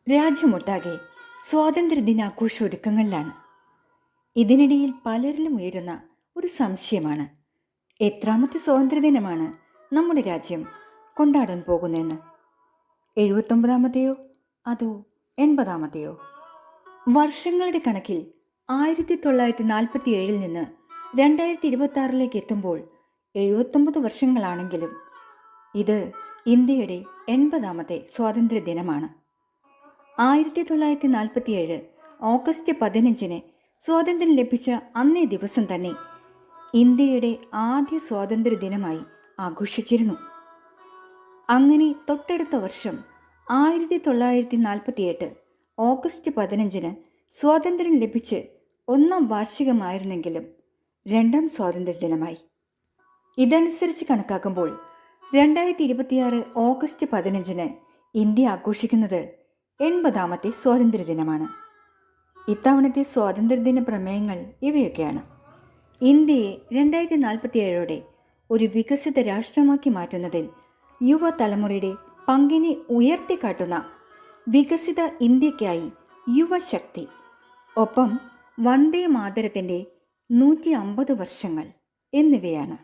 രാജ്യമൊട്ടാകെ സ്വാതന്ത്ര്യദിനാഘോഷ ഒരുക്കങ്ങളിലാണ്. ഇതിനിടയിൽ പലരിലും ഉയരുന്ന ഒരു സംശയമാണ്, എത്രാമത്തെ സ്വാതന്ത്ര്യദിനമാണ് നമ്മുടെ രാജ്യം കൊണ്ടാടാൻ പോകുന്നതെന്ന്. 79ാമത്തെയോ അതോ 80ാമത്തെയോ? വർഷങ്ങളുടെ കണക്കിൽ 1947 നിന്ന് 2026 എത്തുമ്പോൾ 79 വർഷങ്ങളാണെങ്കിലും ഇത് ഇന്ത്യയുടെ 80ാമത്തെ സ്വാതന്ത്ര്യദിനമാണ്. 1947 ഓഗസ്റ്റ് 15 സ്വാതന്ത്ര്യം ലഭിച്ച അന്നേ ദിവസം തന്നെ ഇന്ത്യയുടെ ആദ്യ സ്വാതന്ത്ര്യ ദിനമായി ആഘോഷിച്ചിരുന്നു. അങ്ങനെ തൊട്ടടുത്ത വർഷം 1948 ഓഗസ്റ്റ് 15 സ്വാതന്ത്ര്യം ലഭിച്ച് 1ാം വാർഷികമായിരുന്നെങ്കിലും 2ാം സ്വാതന്ത്ര്യ ദിനമായി. ഇതനുസരിച്ച് കണക്കാക്കുമ്പോൾ 2026 ഓഗസ്റ്റ് 15 ഇന്ത്യ ആഘോഷിക്കുന്നത് 80ാമത്തെ സ്വാതന്ത്ര്യദിനമാണ്. ഇത്തവണത്തെ സ്വാതന്ത്ര്യദിന പ്രമേയങ്ങൾ ഇവയൊക്കെയാണ്: ഇന്ത്യയെ 2047 ഒരു വികസിത രാഷ്ട്രമാക്കി മാറ്റുന്നതിൽ യുവതലമുറയുടെ പങ്കിനെ ഉയർത്തിക്കാട്ടുന്ന വികസിത ഇന്ത്യക്കായി യുവശക്തി, ഒപ്പം വന്ദേ മാതരത്തിൻ്റെ 150 വർഷങ്ങൾ എന്നിവയാണ്.